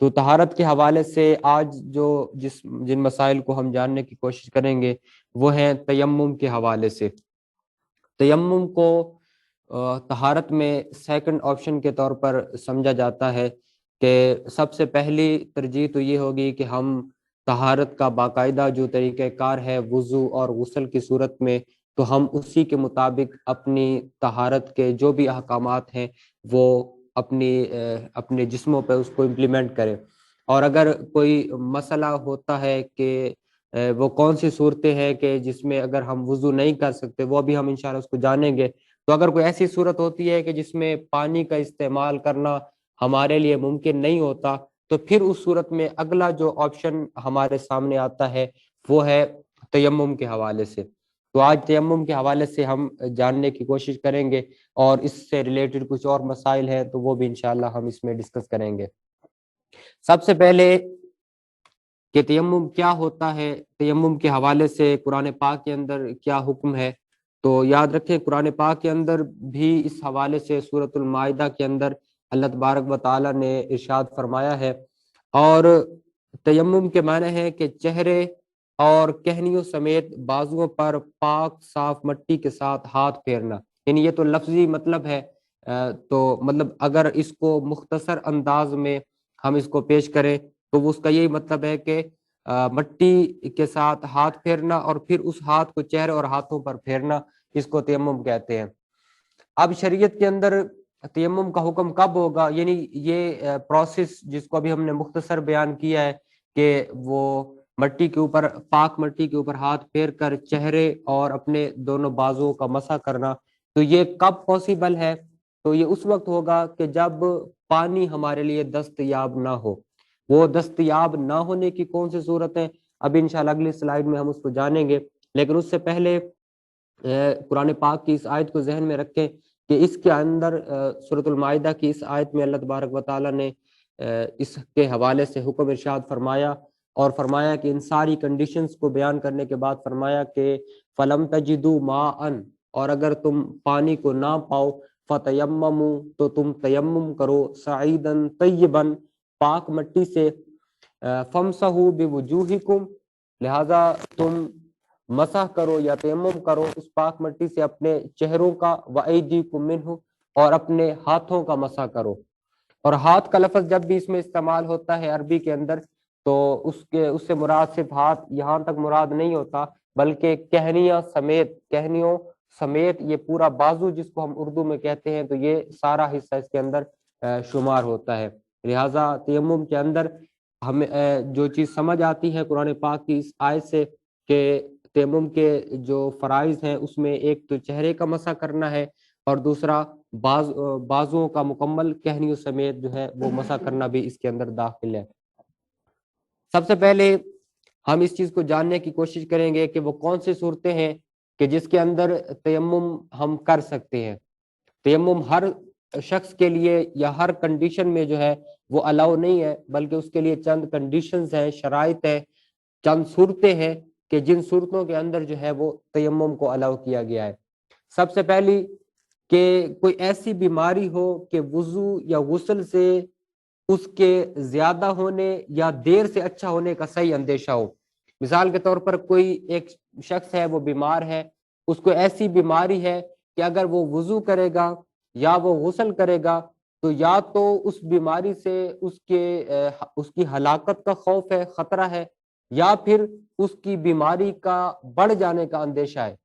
تو طہارت کے حوالے سے آج جن مسائل کو ہم جاننے کی کوشش کریں گے وہ ہیں تیمم کے حوالے سے۔ تیمم کو طہارت میں سیکنڈ آپشن کے طور پر سمجھا جاتا ہے کہ سب سے پہلی ترجیح تو یہ ہوگی کہ ہم طہارت کا باقاعدہ جو طریقہ کار ہے وضو اور غسل کی صورت میں، تو ہم اسی کے مطابق اپنی طہارت کے جو بھی احکامات ہیں وہ اپنے جسموں پہ اس کو امپلیمنٹ کریں۔ اور اگر کوئی مسئلہ ہوتا ہے کہ وہ کون سی صورتیں ہیں کہ جس میں اگر ہم وضو نہیں کر سکتے، وہ بھی ہم انشاءاللہ اس کو جانیں گے۔ تو اگر کوئی ایسی صورت ہوتی ہے کہ جس میں پانی کا استعمال کرنا ہمارے لیے ممکن نہیں ہوتا، تو پھر اس صورت میں اگلا جو آپشن ہمارے سامنے آتا ہے وہ ہے تیمم کے حوالے سے۔ تو آج تیمم کے حوالے سے ہم جاننے کی کوشش کریں گے، اور اس سے ریلیٹڈ کچھ اور مسائل ہیں تو وہ بھی انشاءاللہ ہم اس میں ڈسکس کریں گے۔ سب سے پہلے کہ تیمم کیا ہوتا ہے، تیمم کے حوالے سے قرآن پاک کے اندر کیا حکم ہے، تو یاد رکھیں قرآن پاک کے اندر بھی اس حوالے سے سورۃ المائدہ کے اندر اللہ تبارک و تعالی نے ارشاد فرمایا ہے۔ اور تیمم کے معنی ہے کہ چہرے اور کہنیوں سمیت بازوؤں پر پاک صاف مٹی کے ساتھ ہاتھ پھیرنا، یعنی یہ تو لفظی مطلب ہے، تو مطلب اگر اس کو مختصر انداز میں ہم اس کو پیش کریں تو اس کا یہی مطلب ہے کہ مٹی کے ساتھ ہاتھ پھیرنا اور پھر اس ہاتھ کو چہرے اور ہاتھوں پر پھیرنا، اس کو تیمم کہتے ہیں۔ اب شریعت کے اندر تیمم کا حکم کب ہوگا، یعنی یہ پروسیس جس کو ابھی ہم نے مختصر بیان کیا ہے کہ وہ مٹی کے اوپر، پاک مٹی کے اوپر ہاتھ پھیر کر چہرے اور اپنے دونوں بازوؤں کا مسح کرنا، تو یہ کب پاسبل ہے؟ تو یہ اس وقت ہوگا کہ جب پانی ہمارے لیے دستیاب نہ ہو۔ وہ دستیاب نہ ہونے کی کون سی صورت ہے، اب انشاءاللہ اگلی سلائیڈ میں ہم اس کو جانیں گے، لیکن اس سے پہلے قرآن پاک کی اس آیت کو ذہن میں رکھیں کہ اس کے اندر سورۃ المائدہ کی اس آیت میں اللہ تبارک و تعالی نے اس کے حوالے سے حکم ارشاد فرمایا، اور فرمایا کہ ان ساری کنڈیشنز کو بیان کرنے کے بعد فرمایا کہ فَلَمْ تَجِدُوا مَاءً، اور اگر تم پانی کو نہ پاؤ فَتَيَمَّمُوا، تو تم تیمم کرو، صعیداً طیباً، پاک مٹی سے، فَامْسَحُوا بِوُجُوهِكُمْ، لہذا تم مسح کرو یا تیمم کرو اس پاک مٹی سے اپنے چہروں کا، وَأَيْدِيكُمْ مِنْهُ، اور اپنے ہاتھوں کا مسح کرو۔ اور ہاتھ کا لفظ جب بھی اس میں استعمال ہوتا ہے عربی کے اندر، تو اس سے مراد صرف ہاتھ یہاں تک مراد نہیں ہوتا، بلکہ کہنیوں سمیت یہ پورا بازو جس کو ہم اردو میں کہتے ہیں، تو یہ سارا حصہ اس کے اندر شمار ہوتا ہے۔ لہٰذا تیمم کے اندر ہمیں جو چیز سمجھ آتی ہے قرآن پاک کی اس آیت سے کہ تیمم کے جو فرائض ہیں اس میں ایک تو چہرے کا مسح کرنا ہے، اور دوسرا بازوؤں کا مکمل کہنیوں سمیت جو ہے وہ مسح کرنا بھی اس کے اندر داخل ہے۔ سب سے پہلے ہم اس چیز کو جاننے کی کوشش کریں گے کہ وہ کون سی صورتیں ہیں کہ جس کے اندر تیمم ہم کر سکتے ہیں۔ تیمم ہر شخص کے لیے یا ہر کنڈیشن میں جو ہے وہ الاؤ نہیں ہے، بلکہ اس کے لیے چند کنڈیشنز ہیں، شرائط ہیں، چند صورتیں ہیں کہ جن صورتوں کے اندر جو ہے وہ تیمم کو الاؤ کیا گیا ہے۔ سب سے پہلی کہ کوئی ایسی بیماری ہو کہ وضو یا غسل سے اس کے زیادہ ہونے یا دیر سے اچھا ہونے کا صحیح اندیشہ ہو۔ مثال کے طور پر کوئی ایک شخص ہے، وہ بیمار ہے، اس کو ایسی بیماری ہے کہ اگر وہ وضو کرے گا یا وہ غسل کرے گا تو یا تو اس بیماری سے اس کی ہلاکت کا خوف ہے، خطرہ ہے، یا پھر اس کی بیماری کا بڑھ جانے کا اندیشہ ہے۔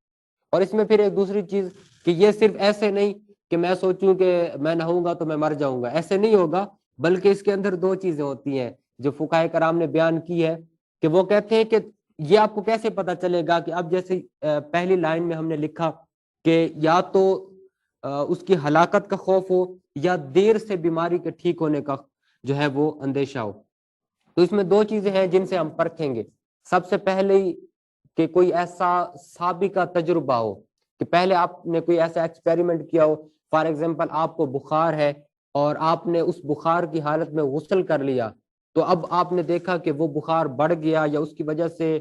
اور اس میں پھر ایک دوسری چیز کہ یہ صرف ایسے نہیں کہ میں سوچوں کہ میں نہوں گا تو میں مر جاؤں گا، ایسے نہیں ہوگا، بلکہ اس کے اندر دو چیزیں ہوتی ہیں جو فقہائے کرام نے بیان کی ہے کہ وہ کہتے ہیں کہ یہ آپ کو کیسے پتا چلے گا کہ اب جیسے پہلی لائن میں ہم نے لکھا کہ یا تو اس کی ہلاکت کا خوف ہو یا دیر سے بیماری کے ٹھیک ہونے کا جو ہے وہ اندیشہ ہو، تو اس میں دو چیزیں ہیں جن سے ہم پرکھیں گے۔ سب سے پہلے کہ کوئی ایسا سابقہ تجربہ ہو کہ پہلے آپ نے کوئی ایسا ایکسپیریمنٹ کیا ہو، فار ایگزامپل آپ کو بخار ہے اور آپ نے اس بخار کی حالت میں غسل کر لیا، تو اب آپ نے دیکھا کہ وہ بخار بڑھ گیا یا اس کی وجہ سے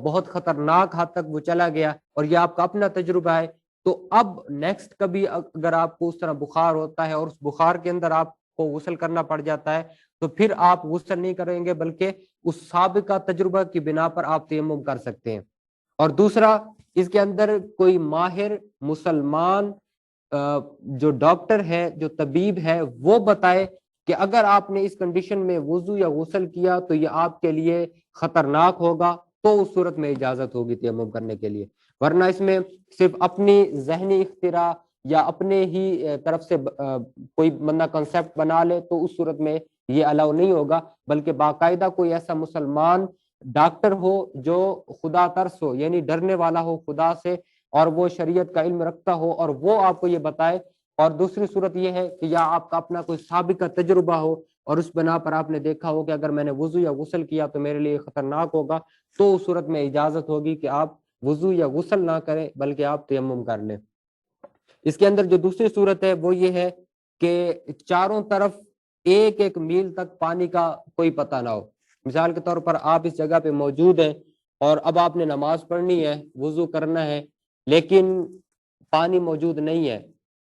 بہت خطرناک حد تک وہ چلا گیا، اور یہ آپ کا اپنا تجربہ ہے، تو اب نیکسٹ کبھی اگر آپ کو اس طرح بخار ہوتا ہے اور اس بخار کے اندر آپ کو غسل کرنا پڑ جاتا ہے، تو پھر آپ غسل نہیں کریں گے بلکہ اس سابقہ تجربہ کی بنا پر آپ تیمم کر سکتے ہیں۔ اور دوسرا، اس کے اندر کوئی ماہر مسلمان جو ڈاکٹر ہے، جو طبیب ہے، وہ بتائے کہ اگر آپ نے اس کنڈیشن میں وضو یا غسل کیا تو یہ آپ کے لیے خطرناک ہوگا، تو اس صورت میں اجازت ہوگی تیمم کرنے کے لیے۔ ورنہ اس میں صرف اپنی ذہنی اختراع یا اپنے ہی طرف سے کوئی بندہ کنسیپٹ بنا لے تو اس صورت میں یہ الاؤ نہیں ہوگا، بلکہ باقاعدہ کوئی ایسا مسلمان ڈاکٹر ہو جو خدا ترس ہو، یعنی ڈرنے والا ہو خدا سے، اور وہ شریعت کا علم رکھتا ہو، اور وہ آپ کو یہ بتائے۔ اور دوسری صورت یہ ہے کہ یا آپ کا اپنا کوئی سابقہ تجربہ ہو اور اس بنا پر آپ نے دیکھا ہو کہ اگر میں نے وضو یا غسل کیا تو میرے لیے خطرناک ہوگا، تو اس صورت میں اجازت ہوگی کہ آپ وضو یا غسل نہ کریں بلکہ آپ تیمم کر لیں۔ اس کے اندر جو دوسری صورت ہے وہ یہ ہے کہ چاروں طرف ایک ایک میل تک پانی کا کوئی پتہ نہ ہو۔ مثال کے طور پر آپ اس جگہ پہ موجود ہیں اور اب آپ نے نماز پڑھنی ہے، وضو کرنا ہے، لیکن پانی موجود نہیں ہے،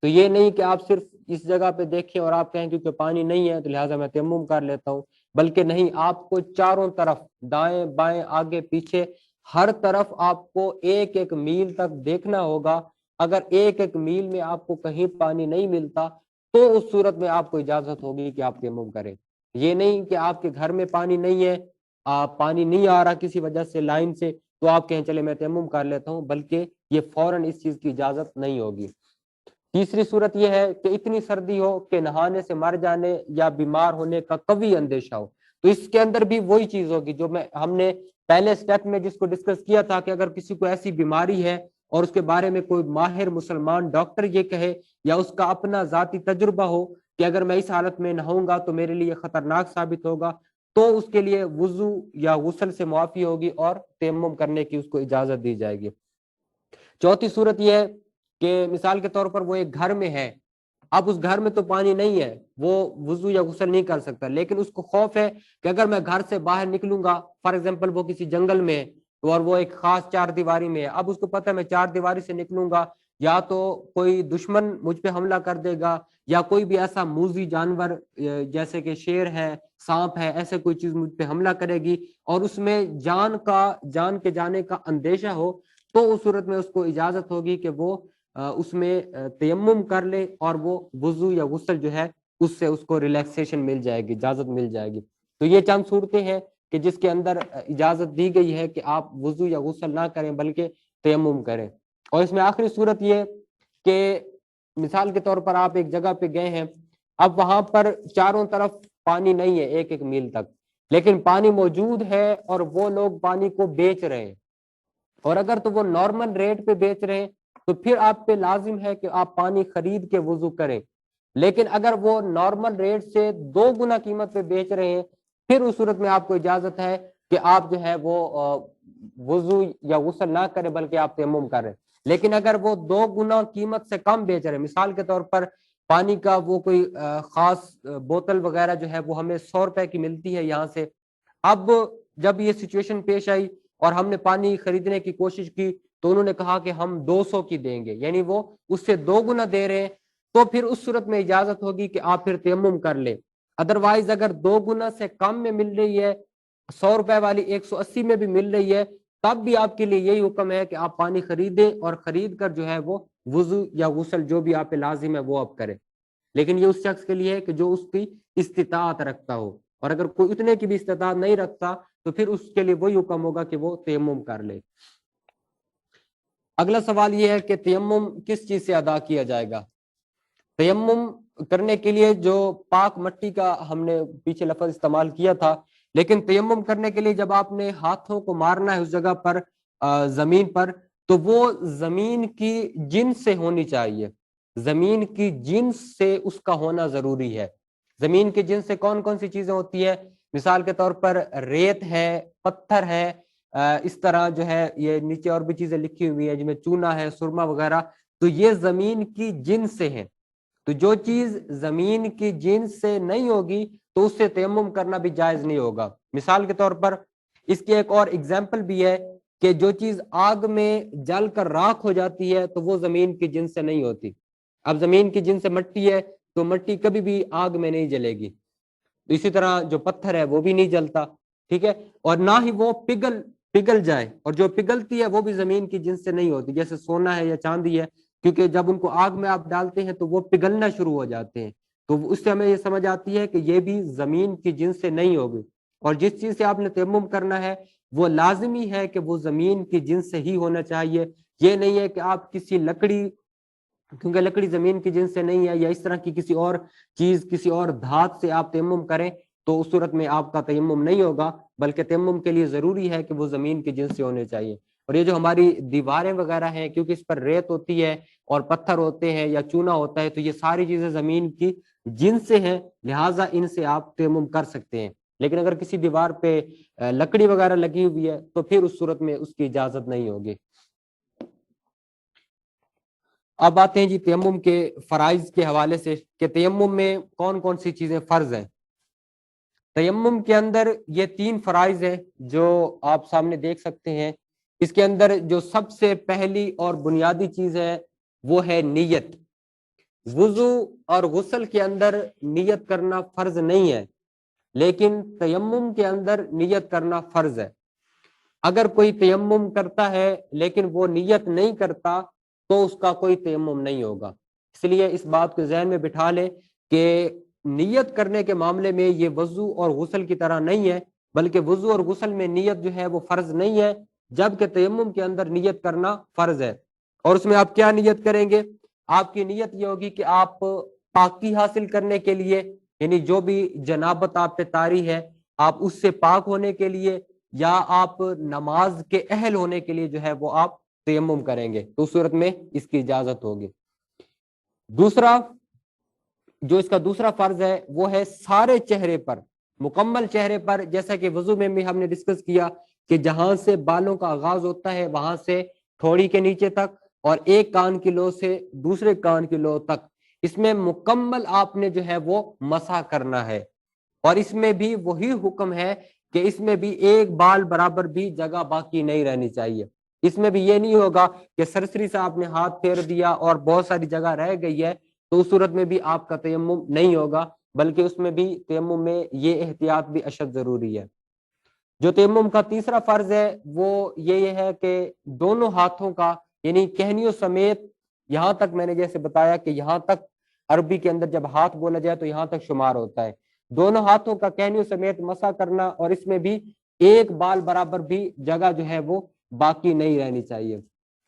تو یہ نہیں کہ آپ صرف اس جگہ پہ دیکھیں اور آپ کہیں کیونکہ پانی نہیں ہے تو لہٰذا میں تیمم کر لیتا ہوں، بلکہ نہیں، آپ کو چاروں طرف دائیں بائیں آگے پیچھے ہر طرف آپ کو ایک ایک میل تک دیکھنا ہوگا۔ اگر ایک ایک میل میں آپ کو کہیں پانی نہیں ملتا تو اس صورت میں آپ کو اجازت ہوگی کہ آپ تیمم کریں۔ یہ نہیں کہ آپ کے گھر میں پانی نہیں ہے، پانی نہیں آ رہا کسی وجہ سے لائن سے، تو آپ کہیں چلے میں تیمم کر لیتا ہوں، بلکہ یہ فوراً اس چیز کی اجازت نہیں ہوگی۔ تیسری صورت یہ ہے کہ اتنی سردی ہو کہ نہانے سے مر جانے یا بیمار ہونے کا قوی اندیشہ ہو، تو اس کے اندر بھی وہی چیز ہوگی جو ہم نے پہلے سٹیپ میں جس کو ڈسکس کیا تھا کہ اگر کسی کو ایسی بیماری ہے اور اس کے بارے میں کوئی ماہر مسلمان ڈاکٹر یہ کہے یا اس کا اپنا ذاتی تجربہ ہو کہ اگر میں اس حالت میں نہاؤں گا تو میرے لیے خطرناک ثابت ہوگا، تو اس کے لیے وضو یا غسل سے معافی ہوگی اور تیمم کرنے کی اس کو اجازت دی جائے گی۔ چوتھی صورت یہ ہے کہ مثال کے طور پر وہ ایک گھر میں ہے، اب اس گھر میں تو پانی نہیں ہے، وہ وضو یا غسل نہیں کر سکتا، لیکن اس کو خوف ہے کہ اگر میں گھر سے باہر نکلوں گا، فار ایگزامپل وہ کسی جنگل میں ہے اور وہ ایک خاص چار دیواری میں ہے، اب اس کو پتہ ہے میں چار دیواری سے نکلوں گا یا تو کوئی دشمن مجھ پہ حملہ کر دے گا یا کوئی بھی ایسا موذی جانور جیسے کہ شیر ہے، سانپ ہے، ایسے کوئی چیز مجھ پہ حملہ کرے گی اور اس میں جان کے جانے کا اندیشہ ہو، تو اس صورت میں اس کو اجازت ہوگی کہ وہ اس میں تیمم کر لے اور وہ وضو یا غسل جو ہے اس سے اس کو ریلیکسیشن مل جائے گی، اجازت مل جائے گی۔ تو یہ چند صورتیں ہیں کہ جس کے اندر اجازت دی گئی ہے کہ آپ وضو یا غسل نہ کریں بلکہ تیمم کریں۔ اور اس میں آخری صورت یہ کہ مثال کے طور پر آپ ایک جگہ پہ گئے ہیں، اب وہاں پر چاروں طرف پانی نہیں ہے ایک ایک میل تک، لیکن پانی موجود ہے اور وہ لوگ پانی کو بیچ رہے ہیں، اور اگر تو وہ نارمل ریٹ پہ بیچ رہے ہیں تو پھر آپ پہ لازم ہے کہ آپ پانی خرید کے وضو کریں، لیکن اگر وہ نارمل ریٹ سے 2 گنا قیمت پہ بیچ رہے ہیں پھر اس صورت میں آپ کو اجازت ہے کہ آپ جو ہے وہ وضو یا غسل نہ کریں بلکہ آپ تیمم کریں۔ لیکن اگر وہ 2 گنا قیمت سے کم بیچ رہے ہیں، مثال کے طور پر پانی کا وہ کوئی خاص بوتل وغیرہ جو ہے وہ ہمیں 100 روپے کی ملتی ہے یہاں سے، اب جب یہ سچویشن پیش آئی اور ہم نے پانی خریدنے کی کوشش کی تو انہوں نے کہا کہ ہم 200 کی دیں گے، یعنی وہ اس سے 2 گنا دے رہے ہیں، تو پھر اس صورت میں اجازت ہوگی کہ آپ پھر تیمم کر لیں۔ ادروائز اگر 2 گنا سے کم میں مل رہی ہے، 100 روپے والی 180 میں بھی مل رہی ہے، تب بھی آپ کے لیے یہی حکم ہے کہ آپ پانی خریدیں اور خرید کر جو ہے وہ وضو یا غسل جو بھی آپ پہ لازم ہے وہ آپ کریں۔ لیکن یہ اس شخص کے لیے ہے کہ جو اس کی استطاعت رکھتا ہو، اور اگر کوئی اتنے کی بھی استطاعت نہیں رکھتا تو پھر اس کے لیے وہی حکم ہوگا کہ وہ تیمم کر لے۔ اگلا سوال یہ ہے کہ تیمم کس چیز سے ادا کیا جائے گا؟ تیمم کرنے کے لیے جو پاک مٹی کا ہم نے پیچھے لفظ استعمال کیا تھا، لیکن تیمم کرنے کے لیے جب آپ نے ہاتھوں کو مارنا ہے اس جگہ پر زمین پر، تو وہ زمین کی جنس سے ہونی چاہیے، زمین کی جنس سے اس کا ہونا ضروری ہے۔ زمین کی جنس سے کون کون سی چیزیں ہوتی ہے؟ مثال کے طور پر ریت ہے، پتھر ہے، اس طرح جو ہے یہ نیچے اور بھی چیزیں لکھی ہوئی ہیں جن میں چونا ہے، سرما وغیرہ، تو یہ زمین کی جنس سے ہیں۔ تو جو چیز زمین کی جنس سے نہیں ہوگی تو اس سے تیمم کرنا بھی جائز نہیں ہوگا۔ مثال کے طور پر اس کی ایک اور اگزامپل بھی ہے کہ جو چیز آگ میں جل کر راکھ ہو جاتی ہے تو وہ زمین کی جنس سے نہیں ہوتی۔ اب زمین کی جنس سے مٹی ہے تو مٹی کبھی بھی آگ میں نہیں جلے گی، تو اسی طرح جو پتھر ہے وہ بھی نہیں جلتا، ٹھیک ہے، اور نہ ہی وہ پگھل جائے، اور جو پگھلتی ہے وہ بھی زمین کی جنس سے نہیں ہوتی، جیسے سونا ہے یا چاندی ہے، کیونکہ جب ان کو آگ میں آپ ڈالتے ہیں تو وہ پگھلنا شروع ہو جاتے ہیں، تو اس سے ہمیں یہ سمجھ آتی ہے کہ یہ بھی زمین کی جنس سے نہیں ہوگی، اور جس چیز سے آپ نے تیمم کرنا ہے وہ لازمی ہے کہ وہ زمین کی جنس سے ہی ہونا چاہیے۔ یہ نہیں ہے کہ آپ کسی لکڑی، کیونکہ لکڑی زمین کی جنس سے نہیں ہے، یا اس طرح کی کسی اور چیز، کسی اور دھات سے آپ تیمم کریں تو اس صورت میں آپ کا تیمم نہیں ہوگا، بلکہ تیمم کے لیے ضروری ہے کہ وہ زمین کی جنس سے ہونے چاہیے۔ اور یہ جو ہماری دیواریں وغیرہ ہیں، کیونکہ اس پر ریت ہوتی ہے اور پتھر ہوتے ہیں یا چونا ہوتا ہے، تو یہ ساری چیزیں زمین کی جنس سے ہیں، لہٰذا ان سے آپ تیمم کر سکتے ہیں۔ لیکن اگر کسی دیوار پہ لکڑی وغیرہ لگی ہوئی ہے تو پھر اس صورت میں اس کی اجازت نہیں ہوگی۔ اب آتے ہیں جی تیمم کے فرائض کے حوالے سے، کہ تیمم میں کون کون سی چیزیں فرض ہیں۔ تیمم کے اندر یہ 3 فرائض ہیں جو آپ سامنے دیکھ سکتے ہیں۔ اس کے اندر جو سب سے پہلی اور بنیادی چیز ہے وہ ہے نیت۔ وضو اور غسل کے اندر نیت کرنا فرض نہیں ہے، لیکن تیمم کے اندر نیت کرنا فرض ہے۔ اگر کوئی تیمم کرتا ہے لیکن وہ نیت نہیں کرتا تو اس کا کوئی تیمم نہیں ہوگا۔ اس لیے اس بات کو ذہن میں بٹھا لے کہ نیت کرنے کے معاملے میں یہ وضو اور غسل کی طرح نہیں ہے، بلکہ وضو اور غسل میں نیت جو ہے وہ فرض نہیں ہے، جبکہ تیمم کے اندر نیت کرنا فرض ہے۔ اور اس میں آپ کیا نیت کریں گے؟ آپ کی نیت یہ ہوگی کہ آپ پاکی حاصل کرنے کے لیے، یعنی جو بھی جنابت آپ پہ طاری ہے آپ اس سے پاک ہونے کے لیے، یا آپ نماز کے اہل ہونے کے لیے جو ہے وہ آپ تیمم کریں گے، تو اس صورت میں اس کی اجازت ہوگی۔ دوسرا جو اس کا دوسرا فرض ہے وہ ہے سارے چہرے پر، مکمل چہرے پر، جیسا کہ وضو میں بھی ہم نے ڈسکس کیا کہ جہاں سے بالوں کا آغاز ہوتا ہے وہاں سے تھوڑی کے نیچے تک، اور ایک کان کی لو سے دوسرے کان کی لو تک، اس میں مکمل آپ نے جو ہے وہ مسح کرنا ہے۔ اور اس میں بھی وہی حکم ہے کہ اس میں بھی ایک بال برابر بھی جگہ باقی نہیں رہنی چاہیے۔ اس میں بھی یہ نہیں ہوگا کہ سرسری سے آپ نے ہاتھ پھیر دیا اور بہت ساری جگہ رہ گئی ہے تو اس صورت میں بھی آپ کا تیمم نہیں ہوگا، بلکہ اس میں بھی تیمم میں یہ احتیاط بھی اشد ضروری ہے۔ جو تیمم کا تیسرا فرض ہے وہ یہ ہے کہ دونوں ہاتھوں کا، یعنی کہنیوں سمیت، یہاں تک میں نے جیسے بتایا کہ یہاں تک عربی کے اندر جب ہاتھ بولا جائے تو یہاں تک شمار ہوتا ہے، دونوں ہاتھوں کا کہنیوں سمیت مسح کرنا، اور اس میں بھی ایک بال برابر بھی جگہ جو ہے وہ باقی نہیں رہنی چاہیے۔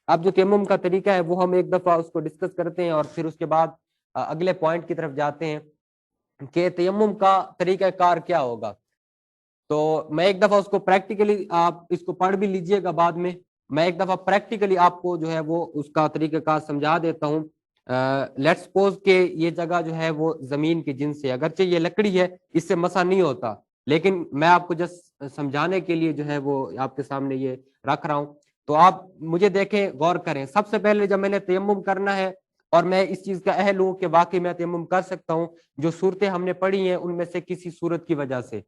اب جو تیمم کا طریقہ ہے وہ ہم ایک دفعہ اس کو ڈسکس کرتے ہیں اور پھر اس کے بعد اگلے پوائنٹ کی طرف جاتے ہیں کہ تیمم کا طریقہ کار کیا ہوگا۔ تو میں ایک دفعہ اس کو پریکٹیکلی، آپ اس کو پڑھ بھی لیجئے گا بعد میں ایک دفعہ پریکٹیکلی آپ کو جو ہے وہ اس کا طریقہ کار سمجھا دیتا ہوں۔ لیٹ سپوز کہ یہ جگہ جو ہے وہ زمین کی جنس ہے، اگرچہ یہ لکڑی ہے اس سے مسا نہیں ہوتا، لیکن میں آپ کو جسٹ سمجھانے کے لیے جو ہے وہ آپ کے سامنے یہ رکھ رہا ہوں۔ تو آپ مجھے دیکھیں، غور کریں، سب سے پہلے جب میں نے تیمم کرنا ہے اور میں اس چیز کا اہل ہوں کہ واقعی میں تیمم کر سکتا ہوں، جو صورتیں ہم نے پڑھی ہیں ان میں سے کسی صورت کی وجہ سے،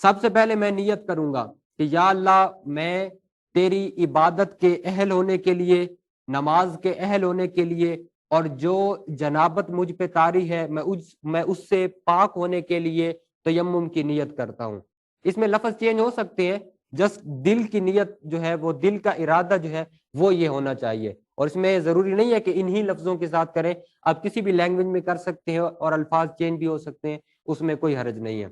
سب سے پہلے میں نیت کروں گا کہ یا اللہ میں تیری عبادت کے اہل ہونے کے لیے، نماز کے اہل ہونے کے لیے، اور جو جنابت مجھ پہ طاری ہے میں اس سے پاک ہونے کے لیے تیمم کی نیت کرتا ہوں۔ اس میں لفظ چینج ہو سکتے ہیں، جس دل کی نیت جو ہے وہ دل کا ارادہ جو ہے وہ یہ ہونا چاہیے، اور اس میں ضروری نہیں ہے کہ انہی لفظوں کے ساتھ کریں، آپ کسی بھی لینگویج میں کر سکتے ہیں اور الفاظ چینج بھی ہو سکتے ہیں، اس میں کوئی حرج نہیں ہے۔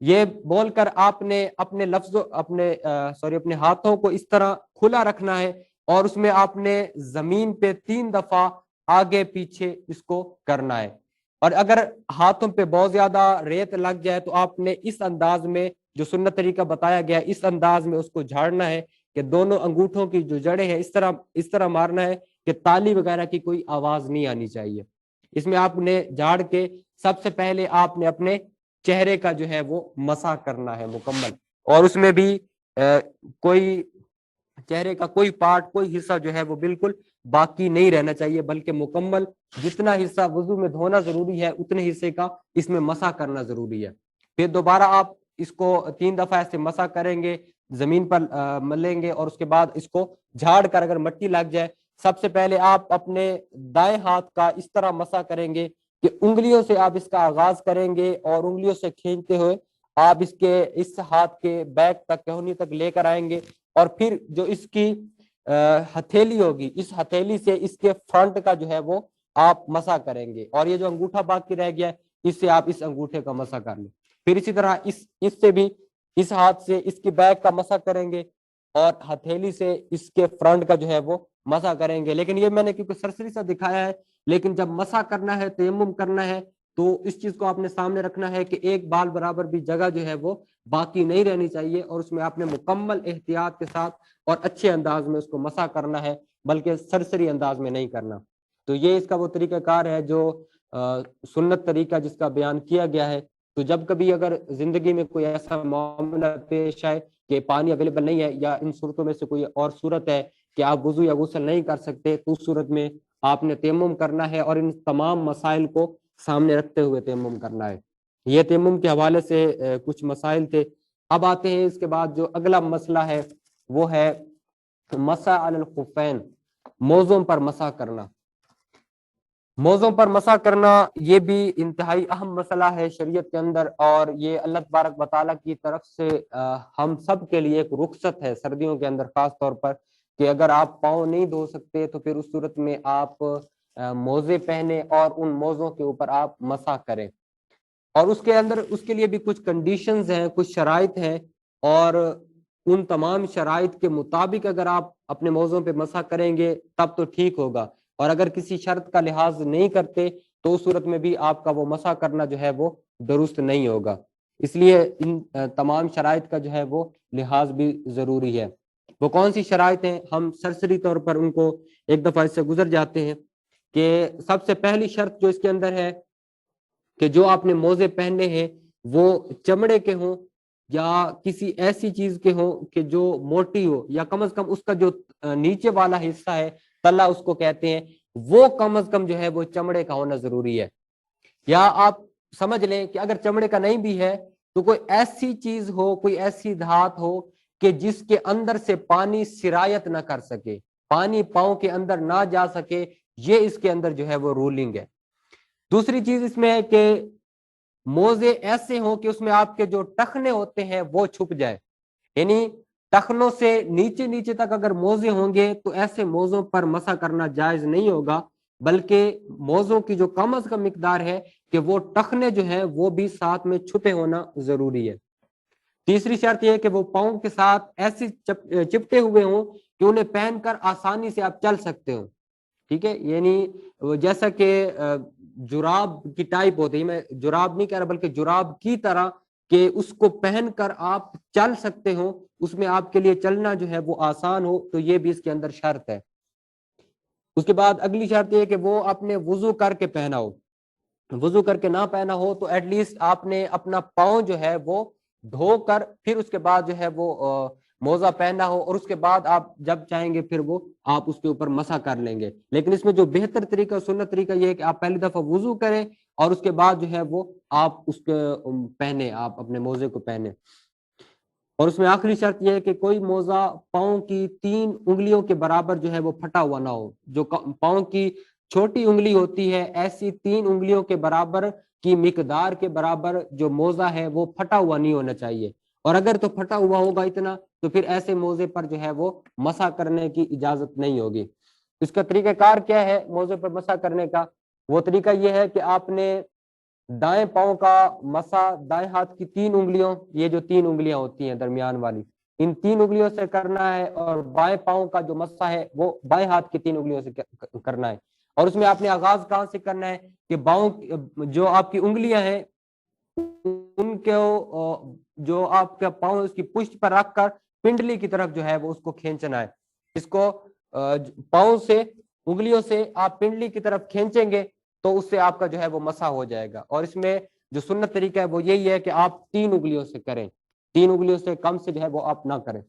یہ بول کر آپ نے اپنے لفظوں اپنے ہاتھوں کو اس طرح کھلا رکھنا ہے، اور اس میں آپ نے زمین پہ 3 دفعہ آگے پیچھے اس کو کرنا ہے۔ اور اگر ہاتھوں پہ بہت زیادہ ریت لگ جائے تو آپ نے اس انداز میں جو سنت طریقہ بتایا گیا اس انداز میں اس کو جھاڑنا ہے کہ دونوں انگوٹھوں کی جو جڑیں ہیں اس طرح مارنا ہے کہ تالی وغیرہ کی کوئی آواز نہیں آنی چاہیے۔ اس میں آپ نے جھاڑ کے سب سے پہلے آپ نے اپنے چہرے کا جو ہے وہ مسح کرنا ہے مکمل، اور اس میں بھی کوئی چہرے کا کوئی پارٹ، کوئی حصہ جو ہے وہ بالکل باقی نہیں رہنا چاہیے، بلکہ مکمل جتنا حصہ وضو میں دھونا ضروری ہے اتنے حصے کا اس میں مسح کرنا ضروری ہے۔ پھر دوبارہ آپ اس کو 3 دفعہ ایسے مسح کریں گے، زمین پر ملیں گے، اور اس کے بعد اس کو جھاڑ کر اگر مٹی لگ جائے، سب سے پہلے آپ اپنے دائیں ہاتھ کا اس طرح مسح کریں گے کہ انگلیوں سے آپ اس کا آغاز کریں گے اور انگلیوں سے کھینچتے ہوئے آپ اس ہاتھ کے بیک تک کہونی تک لے کر آئیں گے، اور پھر جو اس کی ہتھیلی ہوگی، اس ہتھیلی سے اس کے فرنٹ کا جو ہے وہ آپ مسح کریں گے، اور یہ جو انگوٹھا باقی رہ گیا ہے اس سے آپ اس انگوٹھے کا مسح کر لیں۔ پھر اسی طرح اس سے بھی اس ہاتھ سے اس کی بیک کا مسح کریں گے اور ہتھیلی سے اس کے فرنٹ کا جو ہے وہ مسح کریں گے۔ لیکن یہ میں نے کیونکہ سرسری سا دکھایا ہے، لیکن جب مسح کرنا ہے، تیمم کرنا ہے، تو اس چیز کو آپ نے سامنے رکھنا ہے کہ ایک بال برابر بھی جگہ جو ہے وہ باقی نہیں رہنی چاہیے، اور اس میں آپ نے مکمل احتیاط کے ساتھ اور اچھے انداز میں اس کو مسح کرنا ہے، بلکہ سرسری انداز میں نہیں کرنا۔ تو یہ اس کا وہ طریقہ کار ہے جو سنت طریقہ جس کا بیان کیا گیا ہے۔ تو جب کبھی اگر زندگی میں کوئی ایسا معاملہ پیش آئے کہ پانی اویلیبل نہیں ہے، یا ان صورتوں میں سے کوئی اور صورت ہے کہ آپ وضو یا غسل نہیں کر سکتے، تو اس صورت میں آپ نے تیمم کرنا ہے، اور ان تمام مسائل کو سامنے رکھتے ہوئے تیمم کرنا ہے۔ یہ تیمم کے حوالے سے کچھ مسائل تھے۔ اب آتے ہیں اس کے بعد جو اگلا مسئلہ ہے وہ ہے مسح علی الخفین، موزوں پر مسح کرنا۔ موزوں پر مسح کرنا یہ بھی انتہائی اہم مسئلہ ہے شریعت کے اندر، اور یہ اللہ تبارک و تعالیٰ کی طرف سے ہم سب کے لیے ایک رخصت ہے سردیوں کے اندر خاص طور پر، کہ اگر آپ پاؤں نہیں دھو سکتے تو پھر اس صورت میں آپ موزے پہنے اور ان موزوں کے اوپر آپ مسح کریں۔ اور اس کے اندر اس کے لیے بھی کچھ کنڈیشنز ہیں، کچھ شرائط ہیں، اور ان تمام شرائط کے مطابق اگر آپ اپنے موزوں پہ مسح کریں گے تب تو ٹھیک ہوگا، اور اگر کسی شرط کا لحاظ نہیں کرتے تو اس صورت میں بھی آپ کا وہ مسح کرنا جو ہے وہ درست نہیں ہوگا۔ اس لیے ان تمام شرائط کا جو ہے وہ لحاظ بھی ضروری ہے۔ وہ کون سی شرائط ہیں، ہم سرسری طور پر ان کو ایک دفعہ اس سے گزر جاتے ہیں۔ کہ سب سے پہلی شرط جو اس کے اندر ہے کہ جو آپ نے موزے پہننے ہیں وہ چمڑے کے ہوں یا کسی ایسی چیز کے ہوں کہ جو موٹی ہو، یا کم از کم اس کا جو نیچے والا حصہ ہے، تلا اس کو کہتے ہیں، وہ کم از کم جو ہے وہ چمڑے کا ہونا ضروری ہے۔ یا آپ سمجھ لیں کہ اگر چمڑے کا نہیں بھی ہے تو کوئی ایسی چیز ہو، کوئی ایسی دھات ہو کہ جس کے اندر سے پانی سرایت نہ کر سکے، پانی پاؤں کے اندر نہ جا سکے، یہ اس کے اندر جو ہے وہ رولنگ ہے۔ دوسری چیز اس میں ہے کہ موزے ایسے ہوں کہ اس میں آپ کے جو ٹخنے ہوتے ہیں وہ چھپ جائے، یعنی ٹخنوں سے نیچے نیچے تک اگر موزے ہوں گے تو ایسے موزوں پر مسح کرنا جائز نہیں ہوگا، بلکہ موزوں کی جو کم از کم مقدار ہے کہ وہ ٹخنے جو ہیں وہ بھی ساتھ میں چھپے ہونا ضروری ہے۔ تیسری شرط یہ ہے کہ وہ پاؤں کے ساتھ ایسے چپٹے ہوئے ہوں کہ انہیں پہن کر آسانی سے آپ چل سکتے ہو، ٹھیک ہے، یعنی جیسا کہ جراب کی ٹائپ ہوتی ہے، میں جراب نہیں کہہ رہا بلکہ جراب کی طرح، کہ اس کو پہن کر آپ چل سکتے ہو، اس میں آپ کے لیے چلنا جو ہے وہ آسان ہو، تو یہ بھی اس کے اندر شرط ہے۔ اس کے بعد اگلی شرط یہ کہ وہ اپنے وضو کر کے پہنا ہو، وضو کر کے نہ پہنا ہو تو ایٹ لیسٹ آپ نے اپنا پاؤں جو ہے وہ دھو کر پھر اس کے بعد جو ہے وہ موزہ پہنا ہو، اور اس کے بعد آپ جب چاہیں گے پھر وہ آپ اس کے اوپر مسح کر لیں گے۔ لیکن اس میں جو بہتر طریقہ، سنت طریقہ یہ ہے کہ آپ پہلی دفعہ وضو کریں اور اس کے بعد جو ہے وہ آپ اس کے پہنے، آپ اپنے موزے کو پہنے۔ اور اس میں آخری شرط یہ ہے کہ کوئی موزہ پاؤں کی 3 انگلیوں کے برابر جو ہے وہ پھٹا ہوا نہ ہو۔ جو پاؤں کی چھوٹی انگلی ہوتی ہے، ایسی 3 انگلیوں کے برابر کی مقدار کے برابر جو موزہ ہے وہ پھٹا ہوا نہیں ہونا چاہیے، اور اگر تو پھٹا ہوا ہوگا اتنا تو پھر ایسے موزے پر جو ہے وہ مسح کرنے کی اجازت نہیں ہوگی۔ اس کا طریقہ کار کیا ہے موزے پر مسح کرنے کا؟ وہ طریقہ یہ ہے کہ آپ نے دائیں پاؤں کا مسح دائیں ہاتھ کی 3 انگلیوں، یہ جو 3 انگلیاں ہوتی ہیں درمیان والی، ان 3 انگلیوں سے کرنا ہے، اور بائیں پاؤں کا جو مسح ہے وہ بائیں ہاتھ کی 3 انگلیوں سے کرنا ہے۔ اور اس میں آپ نے آغاز کہاں سے کرنا ہے کہ باؤں جو آپ کی انگلیاں ہیں ان کو جو آپ کا پاؤں اس کی پشت پر رکھ کر پنڈلی کی طرف جو ہے وہ اس کو کھینچنا ہے۔ اس کو پاؤں سے انگلیوں سے آپ پنڈلی کی طرف کھینچیں گے تو اس سے آپ کا جو ہے وہ مسح ہو جائے گا۔ اور اس میں جو سنت طریقہ ہے وہ یہی ہے کہ آپ 3 انگلیوں سے کریں، 3 انگلیوں سے کم سے جو ہے وہ آپ نہ کریں۔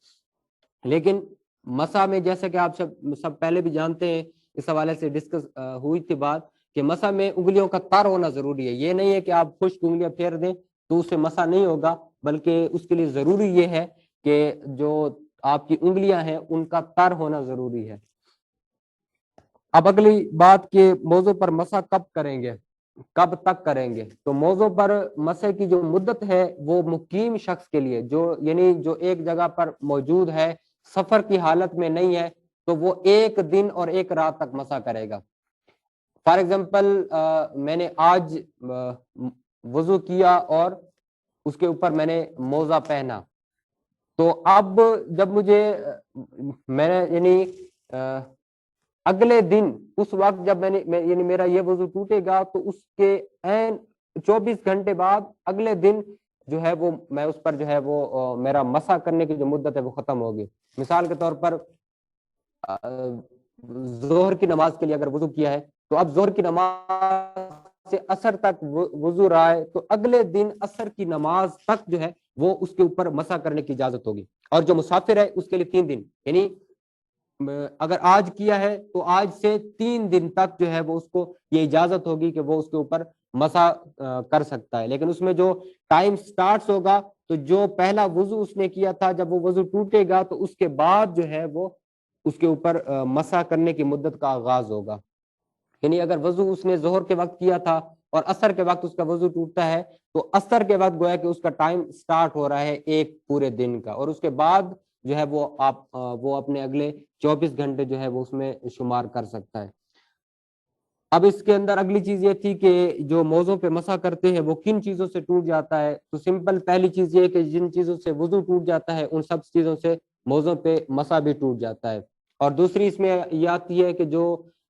لیکن مسح میں جیسا کہ آپ سب پہلے بھی جانتے ہیں، اس حوالے سے ڈسکس ہوئی تھی بات کہ مسح میں انگلیوں کا تر ہونا ضروری ہے۔ یہ نہیں ہے کہ آپ خشک انگلیاں پھیر دیں تو اس سے مسح نہیں ہوگا، بلکہ اس کے لیے ضروری یہ ہے کہ جو آپ کی انگلیاں ہیں ان کا تر ہونا ضروری ہے۔ اب اگلی بات کہ موضوع پر مسح کب کریں گے۔ کب تک کریں گے؟ تو موضوع پر مسح کی جو مدت ہے وہ مقیم شخص کے لیے، جو یعنی جو ایک جگہ پر موجود ہے، سفر کی حالت میں نہیں ہے، تو وہ 1 دن اور 1 رات تک مسح کرے گا۔ فار ایگزامپل میں نے آج وضو کیا اور اس کے اوپر میں نے موزہ پہنا، تو اب جب مجھے میں نے یعنی اگلے دن اس وقت جب میں نے یعنی میرا یہ وضو ٹوٹے گا تو اس کے عین 24 گھنٹے بعد اگلے دن جو ہے وہ میں اس پر جو ہے وہ میرا مسح کرنے کی جو مدت ہے وہ ختم ہوگی۔ مثال کے طور پر ظہر کی نماز کے لیے اگر وضو کیا ہے تو اب ظہر کی نماز سے عصر تک وضو رہا ہے تو اگلے دن عصر کی نماز تک جو ہے وہ اس کے اوپر مسح کرنے کی اجازت ہوگی۔ اور جو مسافر ہے اس کے لیے 3 دن، یعنی اگر آج کیا ہے تو آج سے 3 دن تک جو ہے وہ اس کو یہ اجازت ہوگی کہ وہ اس کے اوپر مسح کر سکتا ہے۔ لیکن اس میں جو ٹائم سٹارٹس ہوگا تو جو پہلا وضو اس نے کیا تھا جب وہ وضو ٹوٹے گا تو اس کے بعد جو ہے وہ اس کے اوپر مسح کرنے کی مدت کا آغاز ہوگا۔ یعنی اگر وضو اس نے ظہر کے وقت کیا تھا اور عصر کے وقت اس کا وضو ٹوٹتا ہے تو عصر کے وقت گویا کہ اس کا ٹائم سٹارٹ ہو رہا ہے ایک پورے دن کا، اور اس کے بعد جو ہے وہ اپنے اگلے 24 گھنٹے جو ہے وہ اس میں شمار کر سکتا ہے۔ اب اس کے اندر اگلی چیز یہ تھی کہ جو موضوع پہ مسح کرتے ہیں وہ کن چیزوں سے ٹوٹ جاتا ہے؟ تو سمپل پہلی چیز یہ کہ جن چیزوں سے وضو ٹوٹ جاتا ہے ان سب چیزوں سے موضوع پہ مسح بھی ٹوٹ جاتا ہے۔ اور دوسری اس میں یہ آتی ہے کہ جو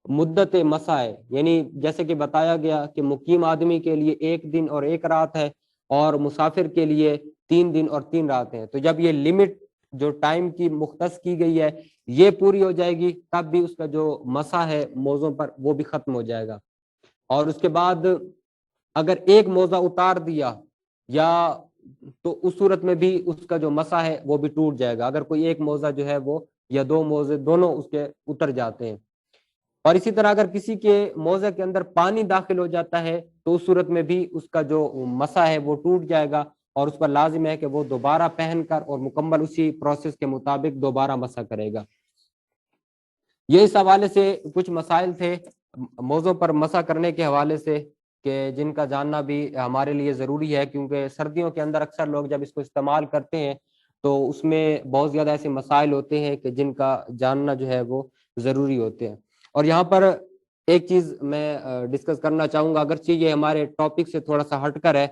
مدت مسح ہے، یعنی جیسے کہ بتایا گیا کہ مقیم آدمی کے لیے 1 دن اور 1 رات ہے اور مسافر کے لیے 3 دن اور 3 رات ہیں، تو جب یہ لمٹ جو ٹائم کی مختص کی گئی ہے یہ پوری ہو جائے گی تب بھی اس کا جو مسح ہے موضوع پر وہ بھی ختم ہو جائے گا۔ اور اس کے بعد اگر ایک موضع اتار دیا یا تو اس صورت میں بھی اس کا جو مسح ہے وہ بھی ٹوٹ جائے گا، اگر کوئی ایک موضع جو ہے وہ یا 2 موضع دونوں اس کے اتر جاتے ہیں۔ اور اسی طرح اگر کسی کے موضع کے اندر پانی داخل ہو جاتا ہے تو اس صورت میں بھی اس کا جو مسح ہے وہ ٹوٹ جائے گا اور اس پر لازم ہے کہ وہ دوبارہ پہن کر اور مکمل اسی پروسیس کے مطابق دوبارہ مسح کرے گا۔ یہ اس حوالے سے کچھ مسائل تھے موضوع پر مسح کرنے کے حوالے سے کہ جن کا جاننا بھی ہمارے لیے ضروری ہے، کیونکہ سردیوں کے اندر اکثر لوگ جب اس کو استعمال کرتے ہیں تو اس میں بہت زیادہ ایسے مسائل ہوتے ہیں کہ جن کا جاننا جو ہے وہ ضروری ہوتے ہیں۔ اور یہاں پر ایک چیز میں ڈسکس کرنا چاہوں گا، اگرچہ یہ ہمارے ٹاپک سے تھوڑا سا ہٹ کر ہے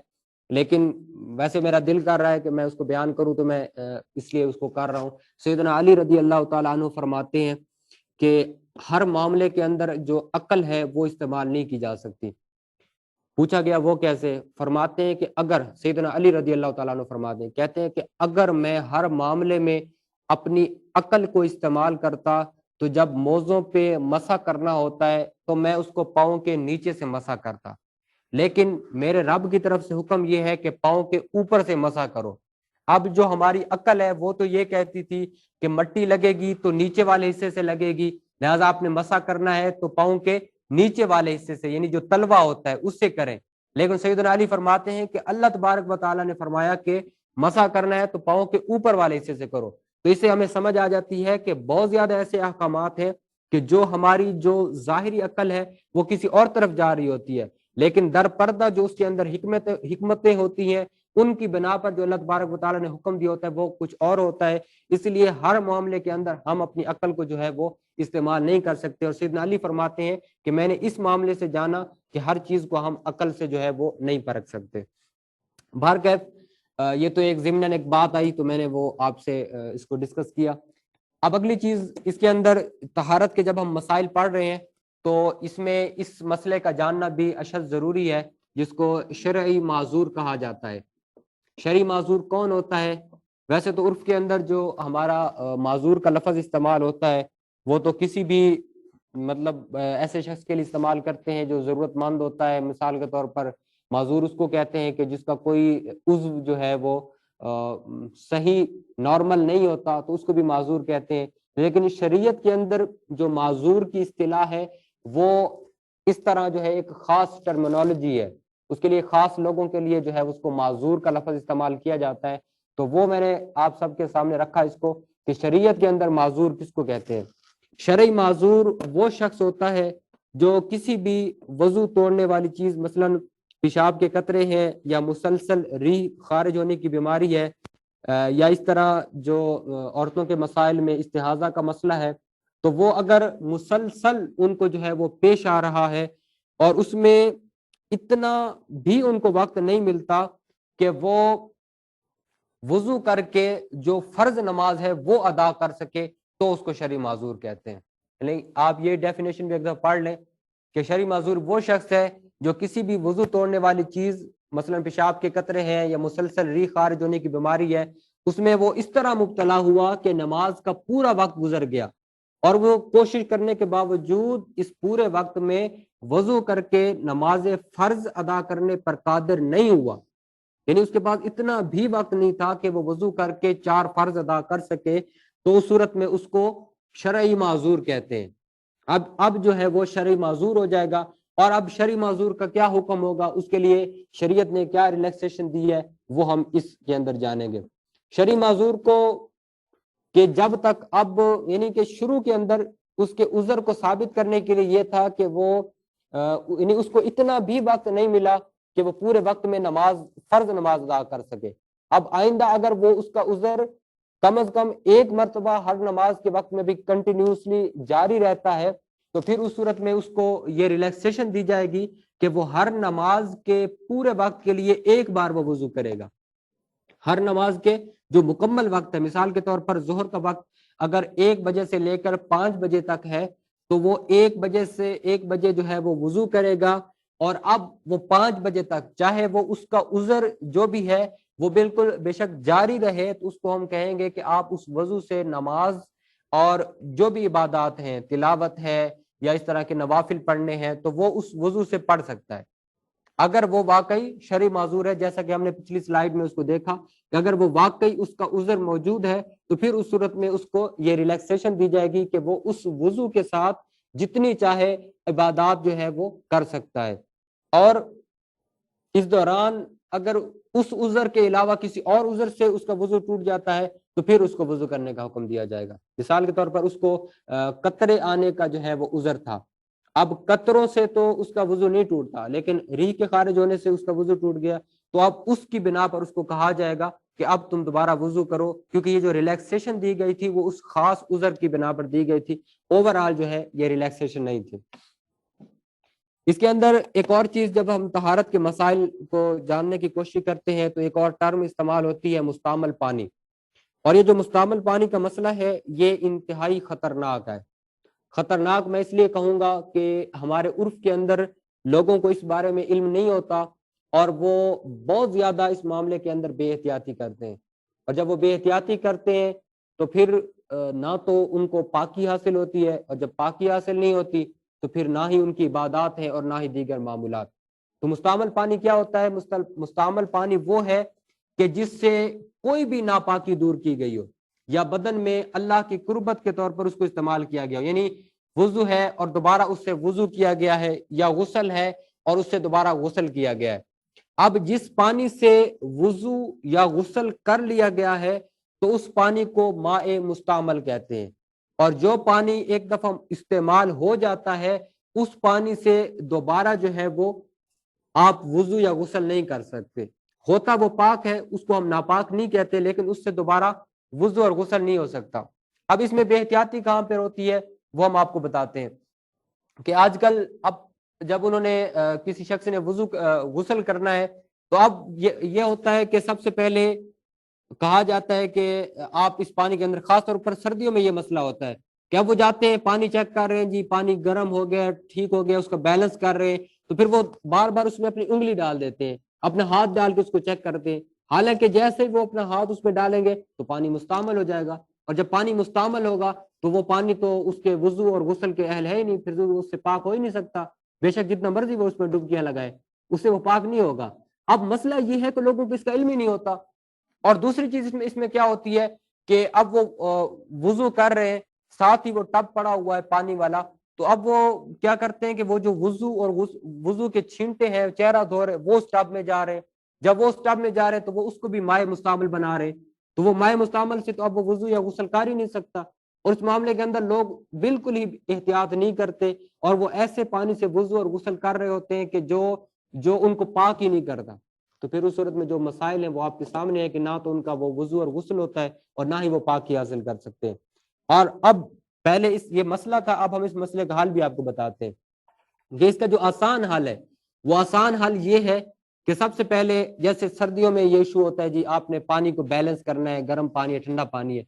لیکن ویسے میرا دل کر رہا ہے کہ میں اس کو بیان کروں تو میں اس لیے اس کو کر رہا ہوں۔ سیدنا علی رضی اللہ تعالیٰ عنہ فرماتے ہیں کہ ہر معاملے کے اندر جو عقل ہے وہ استعمال نہیں کی جا سکتی۔ پوچھا گیا وہ کیسے؟ فرماتے ہیں کہ اگر سیدنا علی رضی اللہ تعالیٰ عنہ فرماتے ہیں، کہتے ہیں کہ اگر میں ہر معاملے میں اپنی عقل کو استعمال کرتا تو جب موضوع پہ مسح کرنا ہوتا ہے تو میں اس کو پاؤں کے نیچے سے مسح کرتا، لیکن میرے رب کی طرف سے حکم یہ ہے کہ پاؤں کے اوپر سے مسح کرو۔ اب جو ہماری عقل ہے وہ تو یہ کہتی تھی کہ مٹی لگے گی تو نیچے والے حصے سے لگے گی، لہٰذا آپ نے مسح کرنا ہے تو پاؤں کے نیچے والے حصے سے یعنی جو تلوا ہوتا ہے اس سے کریں۔ لیکن سیدنا علی فرماتے ہیں کہ اللہ تبارک و تعالیٰ نے فرمایا کہ مسح کرنا ہے تو پاؤں کے اوپر والے حصے سے کرو۔ تو اس سے ہمیں سمجھ آ جاتی ہے کہ بہت زیادہ ایسے احکامات ہیں کہ جو ہماری جو ظاہری عقل ہے وہ کسی اور طرف جا رہی ہوتی ہے، لیکن در پردہ جو اس کے اندر حکمتیں ہوتی ہیں ان کی بنا پر جو اللہ تبارک و تعالیٰ نے حکم دیا ہوتا ہے وہ کچھ اور ہوتا ہے۔ اس لیے ہر معاملے کے اندر ہم اپنی عقل کو جو ہے وہ استعمال نہیں کر سکتے، اور سیدنا علی فرماتے ہیں کہ میں نے اس معاملے سے جانا کہ ہر چیز کو ہم عقل سے جو ہے وہ نہیں پرکھ سکتے۔ بہرکیف یہ تو ایک ضمناً ایک بات آئی تو میں نے وہ آپ سے اس کو ڈسکس کیا۔ اب اگلی چیز اس کے اندر طہارت کے جب ہم مسائل پڑھ رہے ہیں تو اس میں اس مسئلے کا جاننا بھی اشد ضروری ہے جس کو شرعی معذور کہا جاتا ہے۔ شرعی معذور کون ہوتا ہے؟ ویسے تو عرف کے اندر جو ہمارا معذور کا لفظ استعمال ہوتا ہے وہ تو کسی بھی مطلب ایسے شخص کے لیے استعمال کرتے ہیں جو ضرورت مند ہوتا ہے۔ مثال کے طور پر معذور اس کو کہتے ہیں کہ جس کا کوئی عضو جو ہے وہ صحیح نارمل نہیں ہوتا تو اس کو بھی معذور کہتے ہیں۔ لیکن شریعت کے اندر جو معذور کی اصطلاح ہے وہ اس طرح جو ہے ایک خاص ٹرمینالوجی ہے، اس کے لیے خاص لوگوں کے لیے جو ہے اس کو معذور کا لفظ استعمال کیا جاتا ہے۔ تو وہ میں نے آپ سب کے سامنے رکھا اس کو کہ شریعت کے اندر معذور کس کو کہتے ہیں۔ شرعی معذور وہ شخص ہوتا ہے جو کسی بھی وضو توڑنے والی چیز مثلاً پیشاب کے قطرے ہیں یا مسلسل ریح خارج ہونے کی بیماری ہے یا اس طرح جو عورتوں کے مسائل میں استحاضہ کا مسئلہ ہے، تو وہ اگر مسلسل ان کو جو ہے وہ پیش آ رہا ہے اور اس میں اتنا بھی ان کو وقت نہیں ملتا کہ وہ وضو کر کے جو فرض نماز ہے وہ ادا کر سکے، تو اس کو شرعی معذور کہتے ہیں. یعنی آپ یہ ڈیفینیشن بھی ایک دفعہ پڑھ لیں کہ شرعی معذور وہ شخص ہے جو کسی بھی وضو توڑنے والی چیز مثلا پیشاب کے قطرے ہیں یا مسلسل ریح خارج ہونے کی بیماری ہے، اس میں وہ اس طرح مبتلا ہوا کہ نماز کا پورا وقت گزر گیا اور وہ کوشش کرنے کے باوجود اس پورے وقت میں وضو کر کے نماز فرض ادا کرنے پر قادر نہیں ہوا، یعنی اس کے پاس اتنا بھی وقت نہیں تھا کہ وہ وضو کر کے 4 فرض ادا کر سکے، تو اس صورت میں اس کو شرعی معذور کہتے ہیں. اب جو ہے وہ شرعی معذور ہو جائے گا. اور اب شرعی معذور کا کیا حکم ہوگا، اس کے لیے شریعت نے کیا ریلیکسیشن دی ہے، وہ ہم اس کے اندر جانیں گے. شرعی معذور کو کہ جب تک اب یعنی کہ شروع کے اندر اس کے عذر کو ثابت کرنے کے لیے یہ تھا کہ وہ یعنی اس کو اتنا بھی وقت نہیں ملا کہ وہ پورے وقت میں فرض نماز ادا کر سکے. اب آئندہ اگر وہ اس کا عذر کم از کم ایک مرتبہ ہر نماز کے وقت میں بھی کنٹینیوسلی جاری رہتا ہے، تو پھر اس صورت میں اس کو یہ ریلیکسیشن دی جائے گی کہ وہ ہر نماز کے پورے وقت کے لیے ایک بار وہ وضو کرے گا. ہر نماز کے جو مکمل وقت ہے، مثال کے طور پر ظہر کا وقت اگر 1 بجے سے لے کر 5 بجے تک ہے، تو وہ 1 بجے سے 1 بجے جو ہے وہ وضو کرے گا، اور اب وہ 5 بجے تک چاہے وہ اس کا عذر جو بھی ہے وہ بالکل بے شک جاری رہے، تو اس کو ہم کہیں گے کہ آپ اس وضو سے نماز اور جو بھی عبادات ہیں، تلاوت ہے یا اس طرح کے نوافل پڑھنے ہیں، تو وہ اس وضو سے پڑھ سکتا ہے. اگر وہ واقعی شرعی معذور ہے، جیسا کہ ہم نے پچھلی سلائیڈ میں اس کو دیکھا کہ اگر وہ واقعی اس کا عذر موجود ہے، تو پھر اس صورت میں اس کو یہ ریلیکسیشن دی جائے گی کہ وہ اس وضو کے ساتھ جتنی چاہے عبادات جو ہے وہ کر سکتا ہے. اور اس دوران اگر اس عذر کے علاوہ کسی اور عذر سے اس کا وضو ٹوٹ جاتا ہے، تو پھر اس کو وضو کرنے کا حکم دیا جائے گا. مثال کے طور پر اس کو قطرے آنے کا جو ہے وہ عذر تھا. اب قطروں سے تو اس کا وضو نہیں ٹوٹتا، لیکن ریح کے خارج ہونے سے اس کا وضو ٹوٹ گیا، تو اب اس کی بنا پر اس کو کہا جائے گا کہ اب تم دوبارہ وضو کرو، کیونکہ یہ جو ریلیکسیشن دی گئی تھی وہ اس خاص عذر کی بنا پر دی گئی تھی، اوورآل جو ہے یہ ریلیکسیشن نہیں تھی. اس کے اندر ایک اور چیز، جب ہم طہارت کے مسائل کو جاننے کی کوشش کرتے ہیں تو ایک اور ٹرم استعمال ہوتی ہے مستعمل پانی. اور یہ جو مستعمل پانی کا مسئلہ ہے یہ انتہائی خطرناک ہے. خطرناک میں اس لیے کہوں گا کہ ہمارے عرف کے اندر لوگوں کو اس بارے میں علم نہیں ہوتا اور وہ بہت زیادہ اس معاملے کے اندر بے احتیاطی کرتے ہیں. اور جب وہ بے احتیاطی کرتے ہیں تو پھر نہ تو ان کو پاکی حاصل ہوتی ہے، اور جب پاکی حاصل نہیں ہوتی تو پھر نہ ہی ان کی عبادات ہیں اور نہ ہی دیگر معمولات. تو مستعمل پانی کیا ہوتا ہے؟ مستعمل پانی وہ ہے کہ جس سے کوئی بھی ناپاکی دور کی گئی ہو یا بدن میں اللہ کی قربت کے طور پر اس کو استعمال کیا گیا ہو. یعنی وضو ہے اور دوبارہ اس سے وضو کیا گیا ہے، یا غسل ہے اور اس سے دوبارہ غسل کیا گیا ہے. اب جس پانی سے وضو یا غسل کر لیا گیا ہے تو اس پانی کو ماء مستعمل کہتے ہیں. اور جو پانی ایک دفعہ استعمال ہو جاتا ہے اس پانی سے دوبارہ جو ہے وہ آپ وضو یا غسل نہیں کر سکتے. ہوتا وہ پاک ہے، اس کو ہم ناپاک نہیں کہتے، لیکن اس سے دوبارہ وضو اور غسل نہیں ہو سکتا. اب اس میں بے احتیاطی کہاں پہ ہوتی ہے وہ ہم آپ کو بتاتے ہیں کہ آج کل اب جب انہوں نے کسی شخص نے غسل کرنا ہے تو اب یہ ہوتا ہے کہ سب سے پہلے کہا جاتا ہے کہ آپ اس پانی کے اندر، خاص طور پر سردیوں میں یہ مسئلہ ہوتا ہے کہ اب وہ جاتے ہیں پانی چیک کر رہے ہیں، جی پانی گرم ہو گیا، ٹھیک ہو گیا، اس کا بیلنس کر رہے ہیں، تو پھر وہ بار بار اس میں اپنی انگلی ڈال دیتے ہیں، اپنا ہاتھ ڈال کے اس کو چیک کرتے ہیں. حالانکہ جیسے ہی وہ اپنا ہاتھ اس میں ڈالیں گے تو پانی مستعمل ہو جائے گا، اور جب پانی مستعمل ہوگا تو وہ پانی تو اس کے وضو اور غسل کے اہل ہے ہی نہیں، پھر اس سے پاک ہو ہی نہیں سکتا، بے شک جتنا مرضی وہ اس میں ڈبکیاں لگائے اس سے وہ پاک نہیں ہوگا. اب مسئلہ یہ ہے کہ لوگوں کو اس کا علم ہی نہیں ہوتا. اور دوسری چیز اس میں کیا ہوتی ہے کہ اب وہ وضو کر رہے ہیں، ساتھ ہی وہ ٹب پڑا ہوا ہے پانی والا، تو اب وہ کیا کرتے ہیں کہ وہ جو وضو اور وضو کے چھینٹے ہیں، چہرہ دھو رہے، وہ اس ٹب میں جا رہے ہیں. جب وہ اس ٹب میں جا رہے ہیں تو وہ اس کو بھی مائع مستعمل بنا رہے ہیں، تو وہ مائع مستعمل سے تو اب وہ وضو یا غسل کر ہی نہیں سکتا. اور اس معاملے کے اندر لوگ بالکل ہی احتیاط نہیں کرتے اور وہ ایسے پانی سے وضو اور غسل کر رہے ہوتے ہیں کہ جو ان کو پاک ہی نہیں کرتا. تو پھر اس صورت میں جو مسائل ہیں وہ آپ کے سامنے ہے کہ نہ تو ان کا وہ وضو اور غسل ہوتا ہے اور نہ ہی وہ پاکی حاصل کر سکتے ہیں. اور اب پہلے یہ مسئلہ تھا، اب ہم اس مسئلے کا حل بھی آپ کو بتاتے ہیں. یہ اس کا جو آسان حل ہے وہ آسان حل یہ ہے کہ سب سے پہلے جیسے سردیوں میں یہ ایشو ہوتا ہے جی آپ نے پانی کو بیلنس کرنا ہے، گرم پانی ہے ٹھنڈا پانی ہے،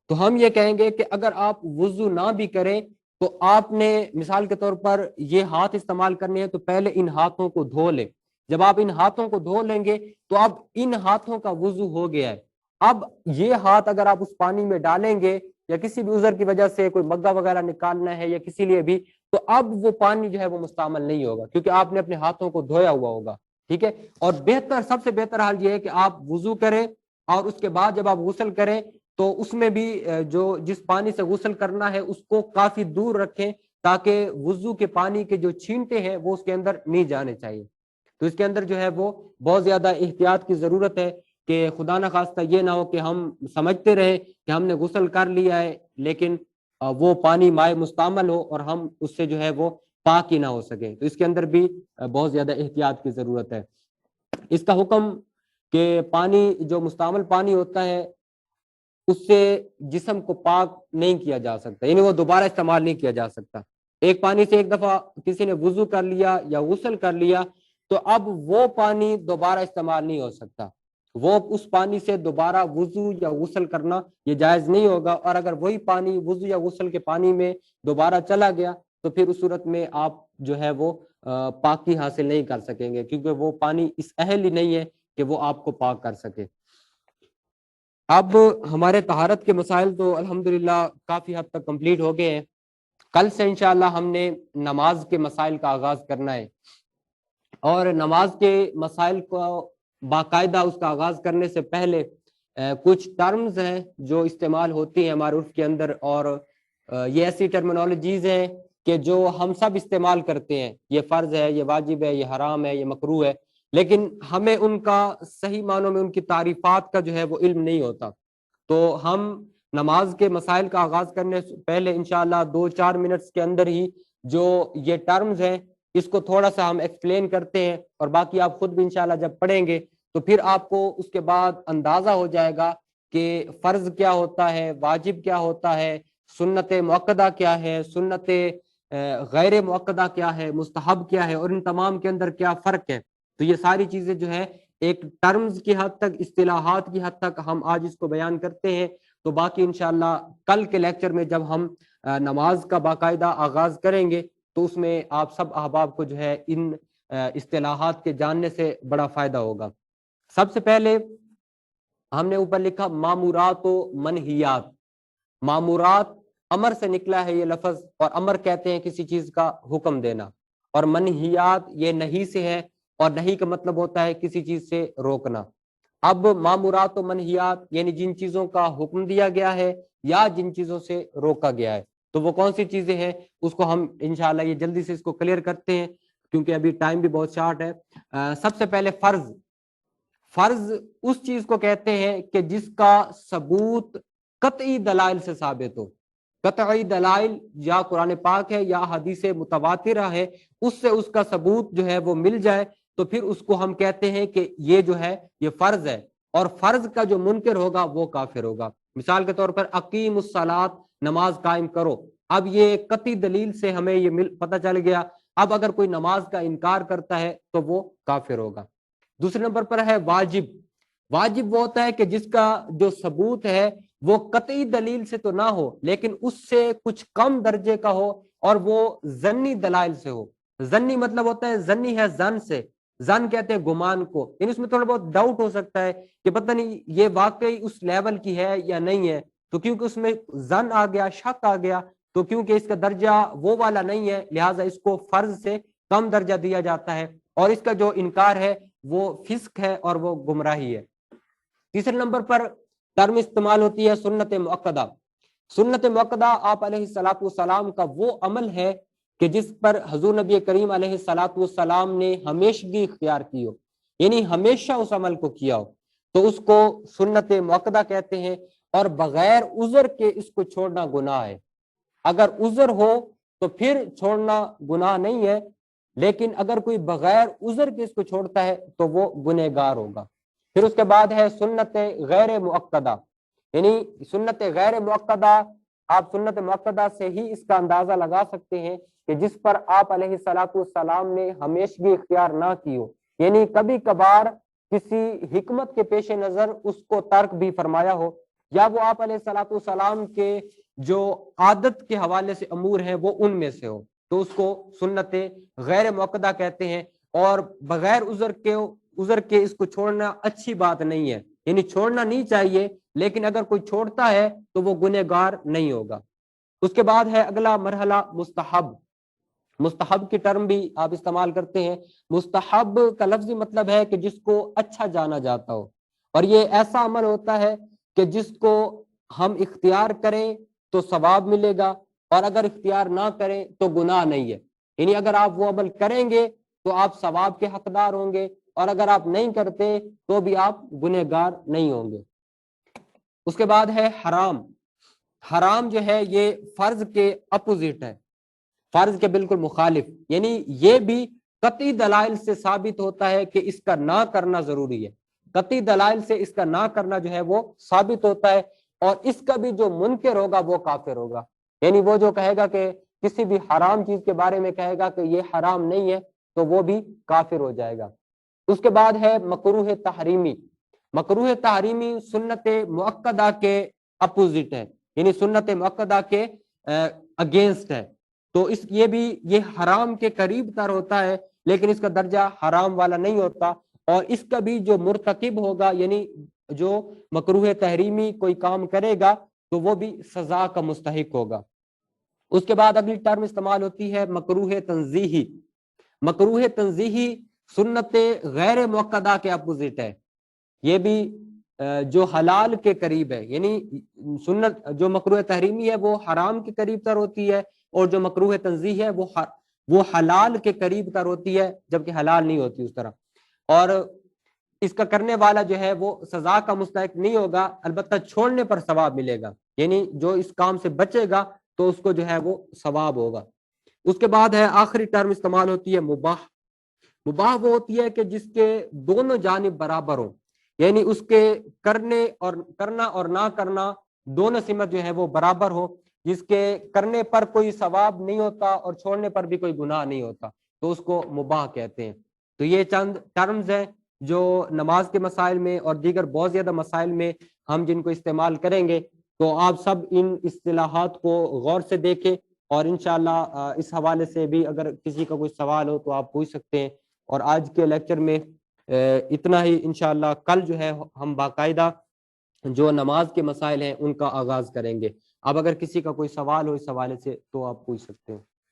تو ہم یہ کہیں گے کہ اگر آپ وضو نہ بھی کریں تو آپ نے مثال کے طور پر یہ ہاتھ استعمال کرنے ہیں تو پہلے ان ہاتھوں کو دھو لیں. جب آپ ان ہاتھوں کو دھو لیں گے تو اب ان ہاتھوں کا وضو ہو گیا ہے. اب یہ ہاتھ اگر آپ اس پانی میں ڈالیں گے یا کسی بھی عذر کی وجہ سے کوئی مگا وغیرہ نکالنا ہے یا کسی لیے بھی، تو اب وہ پانی جو ہے وہ مستعمل نہیں ہوگا کیونکہ آپ نے اپنے ہاتھوں کو دھویا ہوا ہوگا. ٹھیک ہے. اور سب سے بہتر حال یہ ہے کہ آپ وضو کریں اور اس کے بعد جب آپ غسل کریں تو اس میں بھی جس پانی سے غسل کرنا ہے اس کو کافی دور رکھیں تاکہ وضو کے پانی کے جو چھینٹے ہیں وہ اس کے اندر نہیں جانے چاہیے. تو اس کے اندر جو ہے وہ بہت زیادہ احتیاط کی ضرورت ہے کہ خدا نہ خواستہ یہ نہ ہو کہ ہم سمجھتے رہے کہ ہم نے غسل کر لیا ہے لیکن وہ پانی مائع مستعمل ہو اور ہم اس سے جو ہے وہ پاک ہی نہ ہو سکے. تو اس کے اندر بھی بہت زیادہ احتیاط کی ضرورت ہے. اس کا حکم کہ پانی جو مستعمل پانی ہوتا ہے اس سے جسم کو پاک نہیں کیا جا سکتا، یعنی وہ دوبارہ استعمال نہیں کیا جا سکتا. ایک پانی سے ایک دفعہ کسی نے وضو کر لیا یا غسل کر لیا تو اب وہ پانی دوبارہ استعمال نہیں ہو سکتا. وہ اس پانی سے دوبارہ وضو یا غسل کرنا یہ جائز نہیں ہوگا. اور اگر وہی پانی وضو یا غسل کے پانی میں دوبارہ چلا گیا تو پھر اس صورت میں آپ جو ہے وہ پاکی حاصل نہیں کر سکیں گے کیونکہ وہ پانی اس اہل ہی نہیں ہے کہ وہ آپ کو پاک کر سکے. اب ہمارے طہارت کے مسائل تو الحمدللہ کافی حد تک کمپلیٹ ہو گئے ہیں. کل سے انشاءاللہ ہم نے نماز کے مسائل کا آغاز کرنا ہے اور نماز کے مسائل کو باقاعدہ اس کا آغاز کرنے سے پہلے کچھ ٹرمز ہیں جو استعمال ہوتی ہیں ہمارے عرف کے اندر اور یہ ایسی ٹرمینالوجیز ہیں کہ جو ہم سب استعمال کرتے ہیں. یہ فرض ہے، یہ واجب ہے، یہ حرام ہے، یہ مکروہ ہے، لیکن ہمیں ان کا صحیح معنوں میں ان کی تعریفات کا جو ہے وہ علم نہیں ہوتا. تو ہم نماز کے مسائل کا آغاز کرنے سے پہلے انشاءاللہ 2-4 منٹس کے اندر ہی جو یہ ٹرمز ہیں اس کو تھوڑا سا ہم ایکسپلین کرتے ہیں اور باقی آپ خود بھی انشاءاللہ جب پڑھیں گے تو پھر آپ کو اس کے بعد اندازہ ہو جائے گا کہ فرض کیا ہوتا ہے، واجب کیا ہوتا ہے، سنت مؤکدہ کیا ہے، سنت غیر مؤکدہ کیا ہے، مستحب کیا ہے اور ان تمام کے اندر کیا فرق ہے. تو یہ ساری چیزیں جو ہے ایک ٹرمز کی حد تک، اصطلاحات کی حد تک ہم آج اس کو بیان کرتے ہیں. تو باقی انشاءاللہ کل کے لیکچر میں جب ہم نماز کا باقاعدہ آغاز کریں گے تو اس میں آپ سب احباب کو جو ہے ان اصطلاحات کے جاننے سے بڑا فائدہ ہوگا. سب سے پہلے ہم نے اوپر لکھا مامورات و منہیات. مامورات امر سے نکلا ہے یہ لفظ اور امر کہتے ہیں کسی چیز کا حکم دینا اور منہیات یہ نہیں سے ہے اور نہیں کا مطلب ہوتا ہے کسی چیز سے روکنا. اب مامورات و منہیات یعنی جن چیزوں کا حکم دیا گیا ہے یا جن چیزوں سے روکا گیا ہے تو وہ کون سی چیزیں ہیں اس کو ہم انشاءاللہ یہ جلدی سے اس کو کلیئر کرتے ہیں کیونکہ ابھی ٹائم بھی بہت شارٹ ہے. سب سے پہلے فرض. فرض اس چیز کو کہتے ہیں کہ جس کا ثبوت قطعی دلائل سے ثابت ہو. قطعی دلائل یا قرآن پاک ہے یا حدیث متواترہ ہے، اس سے اس کا ثبوت جو ہے وہ مل جائے تو پھر اس کو ہم کہتے ہیں کہ یہ جو ہے یہ فرض ہے. اور فرض کا جو منکر ہوگا وہ کافر ہوگا. مثال کے طور پر اقیم الصلاۃ، نماز قائم کرو. اب یہ قطعی دلیل سے ہمیں یہ پتہ چل گیا. اب اگر کوئی نماز کا انکار کرتا ہے تو وہ کافر ہوگا. دوسرے نمبر پر ہے واجب. واجب وہ ہوتا ہے کہ جس کا جو ثبوت ہے وہ قطعی دلیل سے تو نہ ہو لیکن اس سے کچھ کم درجے کا ہو اور وہ ظنی دلائل سے ہو. ظنی مطلب ہوتا ہے ظنی ہے زن سے، زن کہتے ہیں گمان کو، یعنی اس میں تھوڑا بہت ڈاؤٹ ہو سکتا ہے کہ پتہ نہیں یہ واقعی اس لیول کی ہے یا نہیں ہے. تو کیونکہ اس میں زن آ گیا، شک آ گیا، تو کیونکہ اس کا درجہ وہ والا نہیں ہے لہٰذا اس کو فرض سے کم درجہ دیا جاتا ہے اور اس کا جو انکار ہے وہ فسق ہے اور وہ گمراہی ہے. تیسرے نمبر پر ٹرم استعمال ہوتی ہے سنت مؤکدہ. سنت مؤکدہ آپ علیہ الصلوۃ والسلام کا وہ عمل ہے کہ جس پر حضور نبی کریم علیہ الصلوۃ والسلام نے ہمیشگی اختیار کی ہو، یعنی ہمیشہ اس عمل کو کیا ہو تو اس کو سنت مؤکدہ کہتے ہیں. اور بغیر عذر کے اس کو چھوڑنا گناہ ہے۔ اگر عذر ہو تو پھر چھوڑنا گناہ نہیں ہے، لیکن اگر کوئی بغیر عذر کے اس کو چھوڑتا ہے تو وہ گنہگار ہوگا۔ پھر اس کے بعد ہے سنت غیر مؤکدہ، یعنی سنت غیر مؤکدہ، آپ سنت مؤکدہ سے ہی اس کا اندازہ لگا سکتے ہیں کہ جس پر آپ علیہ الصلوۃ والسلام نے ہمیشگی اختیار نہ کی ہو، یعنی کبھی کبھار کسی حکمت کے پیش نظر اس کو ترک بھی فرمایا ہو، یا وہ آپ علیہ الصلوۃ والسلام کے جو عادت کے حوالے سے امور ہیں وہ ان میں سے ہو، تو اس کو سنت غیر مؤکدہ کہتے ہیں۔ اور بغیر عذر کے اس کو چھوڑنا اچھی بات نہیں ہے، یعنی چھوڑنا نہیں چاہیے، لیکن اگر کوئی چھوڑتا ہے تو وہ گنہگار نہیں ہوگا۔ اس کے بعد ہے اگلا مرحلہ مستحب۔ مستحب کی ٹرم بھی آپ استعمال کرتے ہیں۔ مستحب کا لفظی مطلب ہے کہ جس کو اچھا جانا جاتا ہو، اور یہ ایسا عمل ہوتا ہے کہ جس کو ہم اختیار کریں تو ثواب ملے گا، اور اگر اختیار نہ کریں تو گناہ نہیں ہے، یعنی اگر آپ وہ عمل کریں گے تو آپ ثواب کے حقدار ہوں گے، اور اگر آپ نہیں کرتے تو بھی آپ گنہگار نہیں ہوں گے۔ اس کے بعد ہے حرام۔ حرام جو ہے یہ فرض کے اپوزٹ ہے، فرض کے بالکل مخالف، یعنی یہ بھی قطعی دلائل سے ثابت ہوتا ہے کہ اس کا نہ کرنا ضروری ہے، قطعی دلائل سے اس کا نہ کرنا جو ہے وہ ثابت ہوتا ہے، اور اس کا بھی جو منکر ہوگا وہ کافر ہوگا، یعنی وہ جو کہے گا کہ کسی بھی حرام چیز کے بارے میں کہے گا کہ یہ حرام نہیں ہے تو وہ بھی کافر ہو جائے گا۔ اس کے بعد ہے مکروہ تحریمی۔ مکروہ تحریمی سنت مؤکدہ کے اپوزٹ ہے، یعنی سنت مؤکدہ کے اگینسٹ ہے، تو اس یہ حرام کے قریب تر ہوتا ہے، لیکن اس کا درجہ حرام والا نہیں ہوتا، اور اس کا بھی جو مرتکب ہوگا، یعنی جو مکروہ تحریمی کوئی کام کرے گا تو وہ بھی سزا کا مستحق ہوگا۔ اس کے بعد اگلی ٹرم استعمال ہوتی ہے مکروہ تنزیہی۔ مکروہ تنزیہی سنت غیر مؤکدہ کے اپوزٹ ہے، یہ بھی جو حلال کے قریب ہے، یعنی سنت جو مکروہ تحریمی ہے وہ حرام کے قریب تر ہوتی ہے، اور جو مکروہ تنزیہ ہے وہ حلال کے قریب تر ہوتی ہے، جبکہ حلال نہیں ہوتی اس طرح، اور اس کا کرنے والا جو ہے وہ سزا کا مستحق نہیں ہوگا، البتہ چھوڑنے پر ثواب ملے گا، یعنی جو اس کام سے بچے گا تو اس کو جو ہے وہ ثواب ہوگا۔ اس کے بعد ہے آخری ٹرم استعمال ہوتی ہے مباح۔ مباح وہ ہوتی ہے کہ جس کے دونوں جانب برابر ہوں، یعنی اس کے کرنا اور نہ کرنا دونوں سمت جو ہے وہ برابر ہو، جس کے کرنے پر کوئی ثواب نہیں ہوتا اور چھوڑنے پر بھی کوئی گناہ نہیں ہوتا، تو اس کو مباح کہتے ہیں۔ تو یہ چند ٹرمز ہیں جو نماز کے مسائل میں اور دیگر بہت زیادہ مسائل میں ہم جن کو استعمال کریں گے، تو آپ سب ان اصطلاحات کو غور سے دیکھیں، اور انشاءاللہ اس حوالے سے بھی اگر کسی کا کوئی سوال ہو تو آپ پوچھ سکتے ہیں۔ اور آج کے لیکچر میں اتنا ہی، انشاءاللہ کل جو ہے ہم باقاعدہ جو نماز کے مسائل ہیں ان کا آغاز کریں گے۔ اب اگر کسی کا کوئی سوال ہو اس حوالے سے تو آپ پوچھ سکتے ہیں۔